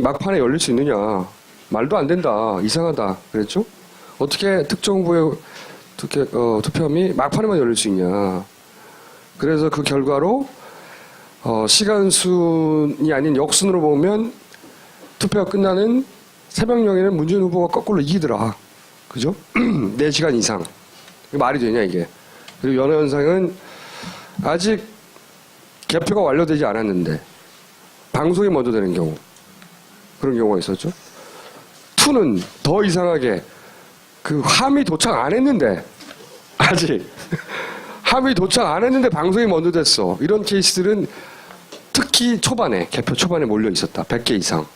막판에 열릴 수 있느냐. 말도 안 된다. 이상하다. 그랬죠? 어떻게 특정 후보의 투표함이 막판에만 열릴 수 있냐. 그래서 그 결과로 시간순이 아닌 역순으로 보면 투표가 끝나는 새벽 0에는 문재인 후보가 거꾸로 이기더라. 그죠? 4시간 이상. 말이 되냐 이게. 그리고 연화현상은 아직 개표가 완료되지 않았는데 방송이 먼저 되는 경우. 그런 경우가 있었죠. 2는 더 이상하게 그 함이 도착 안 했는데 아직 함이 도착 안 했는데 방송이 먼저 됐어. 이런 케이스들은 특히 초반에 개표 초반에 몰려 있었다. 100개 이상.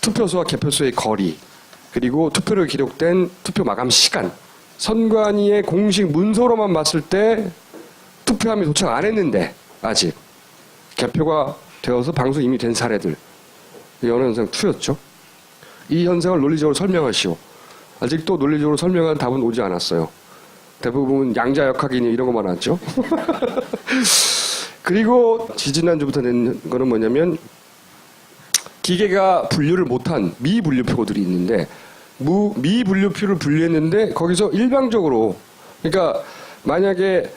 투표소와 개표소의 거리 그리고 투표로 기록된 투표 마감 시간. 선관위의 공식 문서로만 봤을 때 투표함이 도착 안 했는데 아직 개표가 되어서 방송이 이미 된 사례들. 연화현상 2였죠. 이 현상을 논리적으로 설명하시오. 아직도 논리적으로 설명한 답은 오지 않았어요. 대부분 양자역학이니 이런 것만 왔죠. 그리고 지지난주부터 낸 거는 뭐냐면 기계가 분류를 못한 미분류표들이 있는데 미분류표를 분류했는데 거기서 일방적으로 그러니까 만약에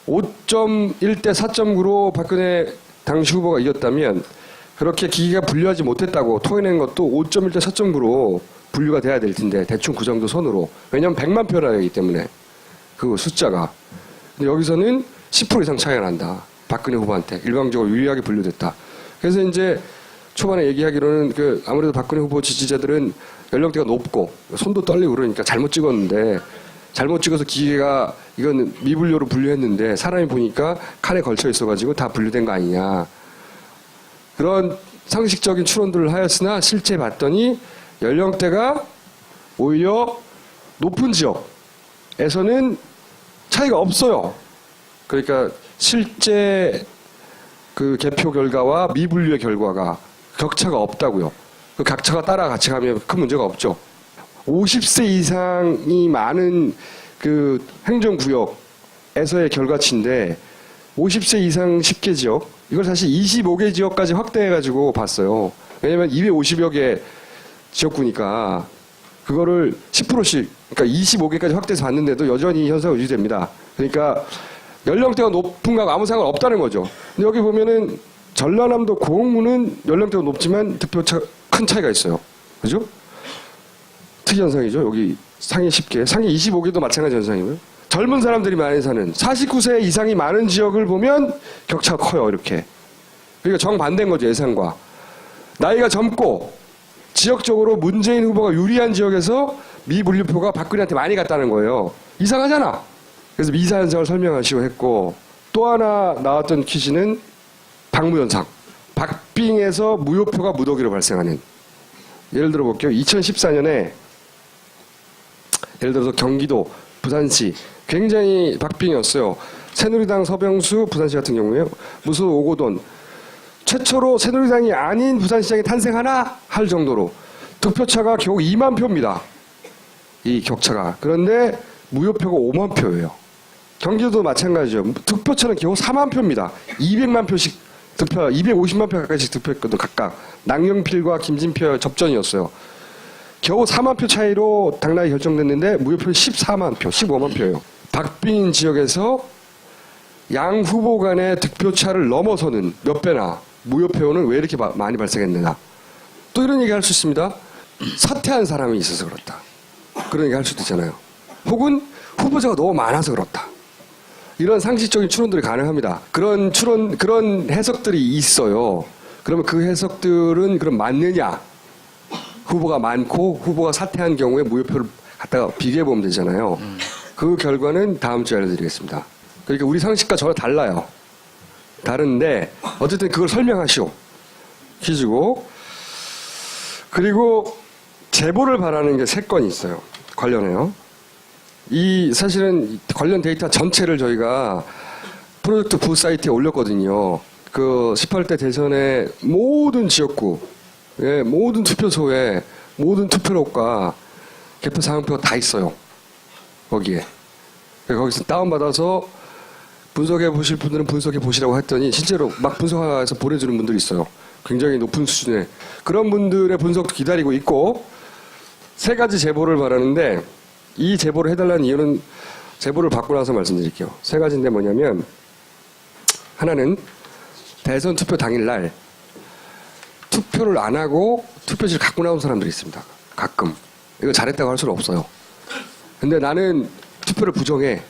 5.1대 4.9로 박근혜 당시 후보가 이겼다면 그렇게 기계가 분류하지 못했다고 토해낸 것도 5.1대 4.9로 분류가 돼야 될 텐데 대충 그 정도 선으로. 왜냐하면 100만 표나 되기 때문에 그 숫자가. 근데 여기서는 10% 이상 차이가 난다. 박근혜 후보한테 일방적으로 유리하게 분류됐다. 그래서 이제 초반에 얘기하기로는 아무래도 박근혜 후보 지지자들은 연령대가 높고 손도 떨리고 그러니까 잘못 찍었는데 잘못 찍어서 기계가 이건 미분류로 분류했는데 사람이 보니까 칼에 걸쳐 있어가지고 다 분류된 거 아니냐. 그런 상식적인 추론들을 하였으나 실제 봤더니 연령대가 오히려 높은 지역에서는 차이가 없어요. 그러니까 실제 그 개표 결과와 미분류의 결과가 격차가 없다고요. 그 격차가 따라 같이 가면 큰 문제가 없죠. 50세 이상이 많은 그 행정구역에서의 결과치인데 50세 이상 10개 지역 이걸 사실 25개 지역까지 확대해가지고 봤어요. 왜냐면 250여 개 지역구니까 그거를 10%씩 그러니까 25개까지 확대해서 봤는데도 여전히 현상이 유지됩니다. 그러니까 연령대가 높은 거하고 아무 상관 없다는 거죠. 근데 여기 보면은 전라남도 고흥군은 연령대가 높지만 득표차 큰 차이가 있어요. 그죠? 특이 현상이죠. 여기 상위 10개, 상위 25개도 마찬가지 현상이고요. 젊은 사람들이 많이 사는 49세 이상이 많은 지역을 보면 격차가 커요. 이렇게. 그러니까 정반대인 거죠. 예상과. 나이가 젊고 지역적으로 문재인 후보가 유리한 지역에서 미분류표가 박근혜한테 많이 갔다는 거예요. 이상하잖아. 그래서 미사 현상을 설명하시고 했고 또 하나 나왔던 퀴즈는 박무현상. 박빙에서 무효표가 무더기로 발생하는. 예를 들어 볼게요. 2014년에 예를 들어서 경기도 부산시 굉장히 박빙이었어요. 새누리당 서병수 부산시 같은 경우에요. 무수 오고돈. 최초로 새누리당이 아닌 부산시장이 탄생하나 할 정도로 득표차가 겨우 2만 표입니다. 이 격차가. 그런데 무효표가 5만 표예요. 경기도도 마찬가지죠. 득표차는 겨우 4만 표입니다. 200만 표씩 득표, 250만 표 가까이씩 득표했거든 각각. 남경필과 김진표 접전이었어요. 겨우 4만 표 차이로 당락이 결정됐는데 무효표는 14만 표, 15만 표예요. 박빙인 지역에서 양 후보 간의 득표차를 넘어서는 몇 배나 무효표는 왜 이렇게 많이 발생했느냐. 또 이런 얘기 할 수 있습니다. 사퇴한 사람이 있어서 그렇다. 그런 얘기 할 수도 있잖아요. 혹은 후보자가 너무 많아서 그렇다. 이런 상식적인 추론들이 가능합니다. 그런 해석들이 있어요. 그러면 그 해석들은 그럼 맞느냐? 후보가 많고 후보가 사퇴한 경우에 무효표를 갖다가 비교해 보면 되잖아요. 그 결과는 다음 주에 알려드리겠습니다. 그러니까 우리 상식과 전혀 달라요. 다른데 어쨌든 그걸 설명하시오. 퀴즈고. 그리고 제보를 바라는 게 3건이 있어요. 관련해요. 이 사실은 관련 데이터 전체를 저희가 프로젝트 부 사이트에 올렸거든요. 그 18대 대선의 모든 지역구, 모든 투표소에 모든 투표록과 개표 사항표가 다 있어요. 거기에. 거기서 다운받아서 분석해 보실 분들은 분석해 보시라고 했더니 실제로 막 분석해서 보내주는 분들이 있어요. 굉장히 높은 수준의 그런 분들의 분석도 기다리고 있고, 세 가지 제보를 바라는데, 이 제보를 해달라는 이유는 제보를 받고 나서 말씀드릴게요. 세 가지인데 뭐냐면, 하나는 대선 투표 당일날 투표를 안 하고 투표지를 갖고 나온 사람들이 있습니다. 가끔. 이거 잘했다고 할 수는 없어요. 근데 나는 투표를 부정해,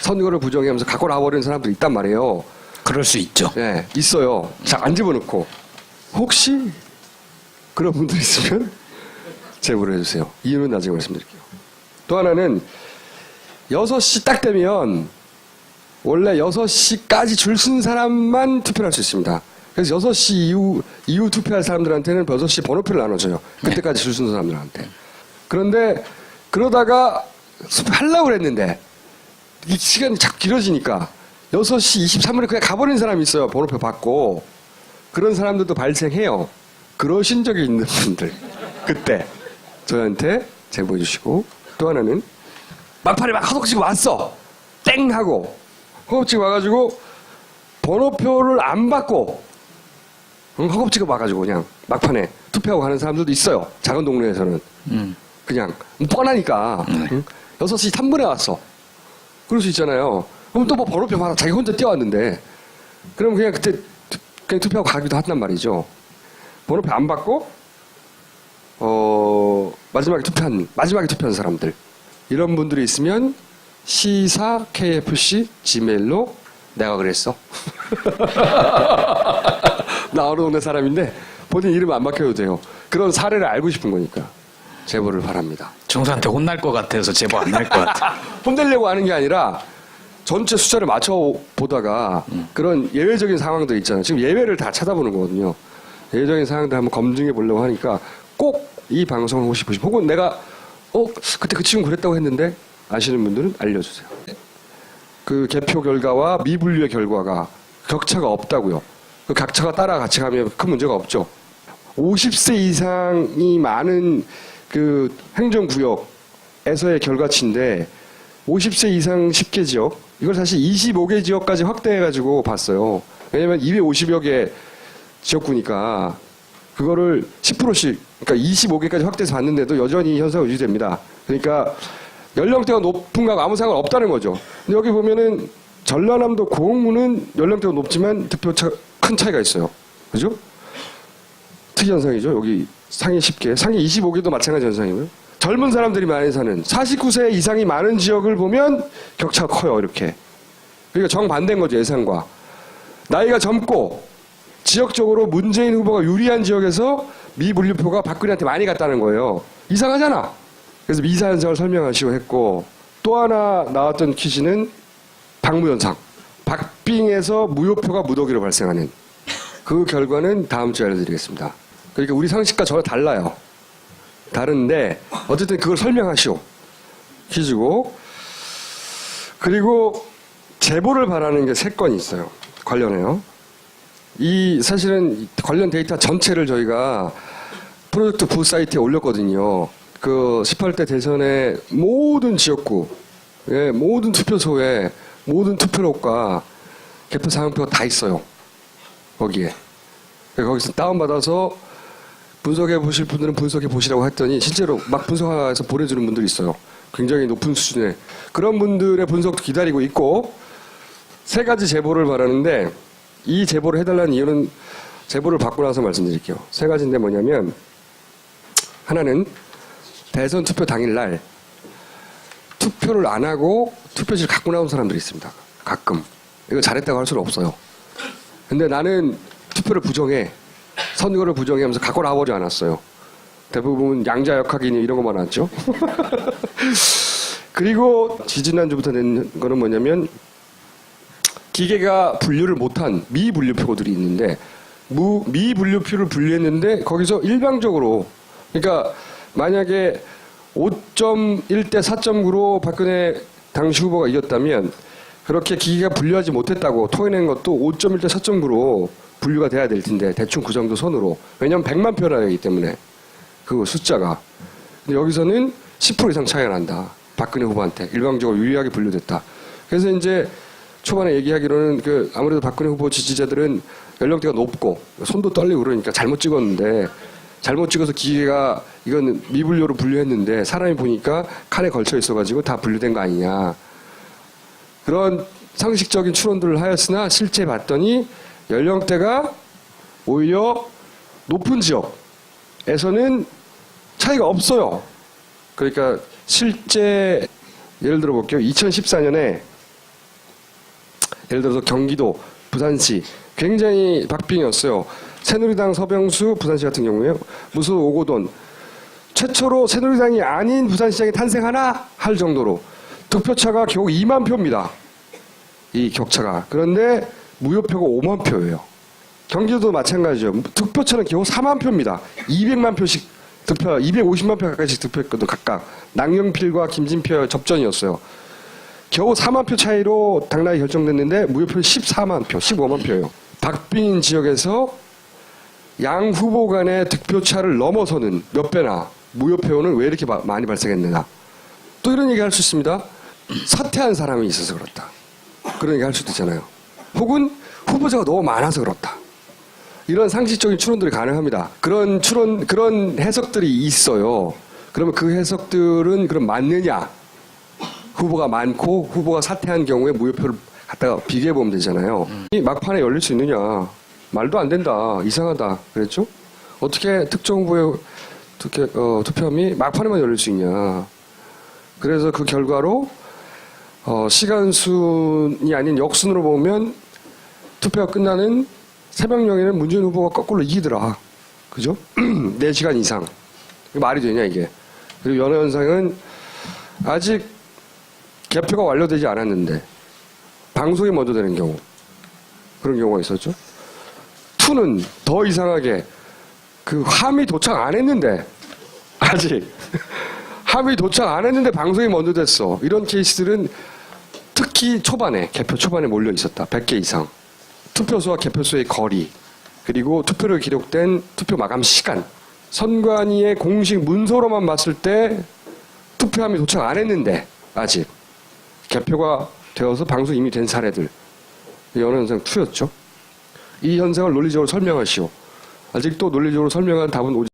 선거를 부정해 하면서 갖고 나와버리는 사람들이 있단 말이에요. 그럴 수 있죠. 네, 있어요. 잘 안 집어넣고. 혹시 그런 분들 있으면 제보를 해주세요. 이유는 나중에 말씀드릴게요. 또 하나는 6시 딱 되면 원래 6시까지 줄 쓴 사람만 투표를 할 수 있습니다. 그래서 6시 이후 투표할 사람들한테는 6시 번호표를 나눠줘요. 그때까지 줄 쓴 사람들한테. 그런데 그러다가 하려고 그랬는데 이 시간이 자꾸 길어지니까 6시 23분에 그냥 가버린 사람이 있어요. 번호표 받고. 그런 사람들도 발생해요. 그러신 적이 있는 분들. 그때 저한테 제보해 주시고, 또 하나는 막판에 막 허겁지겁 왔어. 땡 하고 허겁지겁 와가지고 번호표를 안 받고 허겁지겁 와가지고 그냥 막판에 투표하고 가는 사람들도 있어요. 작은 동네에서는. 그냥 뻔하니까. 응? 6시 3분에 왔어. 그럴 수 있잖아요. 그럼 또 뭐 번호표 받아 자기 혼자 뛰어왔는데, 그럼 그냥 그때 그냥 투표하고 가기도 한단 말이죠. 번호표 안 받고 마지막에 투표한 사람들, 이런 분들이 있으면 시사 KFC 지메일로 내가 그랬어. 나 어느 동네 사람인데 본인 이름 안 밝혀도 돼요. 그런 사례를 알고 싶은 거니까 제보를 바랍니다. 정수한테 혼날 것 같아서 제보 안 날 것 같아. 혼내려고 하는 게 아니라 전체 숫자를 맞춰보다가 그런 예외적인 상황들 있잖아요. 지금 예외를 다 찾아보는 거거든요. 예외적인 상황들 한번 검증해 보려고 하니까 꼭 이 방송을 혹시 보시고, 혹은 내가 그때 그 친구 그랬다고 했는데 아시는 분들은 알려주세요. 그 개표 결과와 미분류의 결과가 격차가 없다고요. 그 격차가 따라 같이 가면 큰 문제가 없죠. 50세 이상이 많은 그 행정구역에서의 결과치인데 50세 이상 10개 지역, 이걸 사실 25개 지역까지 확대해가지고 봤어요. 왜냐면 250여 개 지역구니까 그거를 10%씩, 그러니까 25개까지 확대해서 봤는데도 여전히 현상이 유지됩니다. 그러니까 연령대가 높은 거하고 아무 상관 없다는 거죠. 근데 여기 보면은 전라남도 고흥군은 연령대가 높지만 득표차 큰 차이가 있어요. 그죠? 특이 현상이죠. 여기 상위 10개, 상위 25개도 마찬가지 현상이고요. 젊은 사람들이 많이 사는 49세 이상이 많은 지역을 보면 격차가 커요. 이렇게. 그러니까 정반대인 거죠. 예상과. 나이가 젊고 지역적으로 문재인 후보가 유리한 지역에서 미분류표가 박근혜한테 많이 갔다는 거예요. 이상하잖아. 그래서 미사 현상을 설명하시고 했고, 또 하나 나왔던 퀴즈는 박무현상. 박빙에서 무효표가 무더기로 발생하는 그 결과는 다음 주에 알려드리겠습니다. 그러니까 우리 상식과 전혀 달라요. 다른데 어쨌든 그걸 설명하시오. 퀴즈고. 그리고 제보를 바라는 게 3건이 있어요. 관련해요. 이 사실은 관련 데이터 전체를 저희가 프로젝트 부 사이트에 올렸거든요. 그 18대 대선의 모든 지역구, 모든 투표소에 모든 투표록과 개표 사항표가 다 있어요. 거기에. 거기서 다운받아서 분석해 보실 분들은 분석해 보시라고 했더니 실제로 막 분석해서 보내주는 분들이 있어요. 굉장히 높은 수준의 그런 분들의 분석도 기다리고 있고, 세 가지 제보를 바라는데, 이 제보를 해달라는 이유는 제보를 받고 나서 말씀드릴게요. 세 가지인데 뭐냐면, 하나는 대선 투표 당일날 투표를 안 하고 투표지를 갖고 나온 사람들이 있습니다. 가끔. 이거 잘했다고 할 수는 없어요. 근데 나는 투표를 부정해, 선거를 부정해 하면서 갖고 나와버리지 않았어요. 대부분 양자 역학이니 이런 것만 왔죠. 그리고 지지난주부터 낸 거는 뭐냐면, 기계가 분류를 못한 미분류표들이 있는데, 미분류표를 분류했는데 거기서 일방적으로, 그러니까 만약에 5.1대 4.9로 박근혜 당시 후보가 이겼다면 그렇게 기계가 분류하지 못했다고 토해낸 것도 5.1대 4.9로 분류가 돼야 될 텐데, 대충 그 정도 선으로. 왜냐하면 100만 표나 되기 때문에 그 숫자가. 근데 여기서는 10% 이상 차이가 난다. 박근혜 후보한테 일방적으로 유리하게 분류됐다. 그래서 이제 초반에 얘기하기로는 그 아무래도 박근혜 후보 지지자들은 연령대가 높고 손도 떨리고 그러니까 잘못 찍었는데 잘못 찍어서 기계가 이건 미분류로 분류했는데 사람이 보니까 칸에 걸쳐 있어가지고 다 분류된 거 아니냐. 그런 상식적인 추론들을 하였으나 실제 봤더니 연령대가 오히려 높은 지역에서는 차이가 없어요. 그러니까 실제 예를 들어 볼게요. 2014년에 예를 들어서 경기도 부산시 굉장히 박빙이었어요. 새누리당 서병수 부산시 같은 경우에 무수 오고돈 최초로 새누리당이 아닌 부산시장이 탄생하나 할 정도로 득표차가 겨우 2만 표입니다. 이 격차가. 그런데 무효표가 5만 표예요. 경기도도 마찬가지죠. 득표차는 겨우 4만 표입니다. 200만 표씩 득표, 250만 표 가까이씩 득표했거든 각각. 남경필과 김진표의 접전이었어요. 겨우 4만 표 차이로 당락이 결정됐는데 무효표는 14만 표, 15만 표예요. 박빙인 지역에서 양 후보 간의 득표차를 넘어서는 몇 배나 무효표는 왜 이렇게 많이 발생했느냐. 또 이런 얘기 할 수 있습니다. 사퇴한 사람이 있어서 그렇다. 그런 얘기 할 수도 있잖아요. 혹은 후보자가 너무 많아서 그렇다. 이런 상식적인 추론들이 가능합니다. 그런 해석들이 있어요. 그러면 그 해석들은 그럼 맞느냐? 후보가 많고 후보가 사퇴한 경우에 무효표를 갖다가 비교해 보면 되잖아요. 이 막판에 열릴 수 있느냐? 말도 안 된다. 이상하다. 그랬죠? 어떻게 특정 후보의 투표함이 막판에만 열릴 수 있냐? 그래서 그 결과로 시간순이 아닌 역순으로 보면 투표가 끝나는 새벽녘에는 문재인 후보가 거꾸로 이기더라. 그죠? 4시간 이상. 이게 말이 되냐 이게. 그리고 연화현상은 아직 개표가 완료되지 않았는데 방송이 먼저 되는 경우 그런 경우가 있었죠. 2는 더 이상하게 그 함이 도착 안 했는데 아직 함이 도착 안 했는데 방송이 먼저 됐어. 이런 케이스들은 특히 초반에 개표 초반에 몰려 있었다. 100개 이상. 투표소와 개표소의 거리 그리고 투표로 기록된 투표 마감 시간 선관위의 공식 문서로만 봤을 때 투표함이 도착 안 했는데 아직 개표가 되어서 방송 이미 된 사례들 연화현상 2였죠. 이 현상을 논리적으로 설명하시오. 아직도 논리적으로 설명한 답은 오지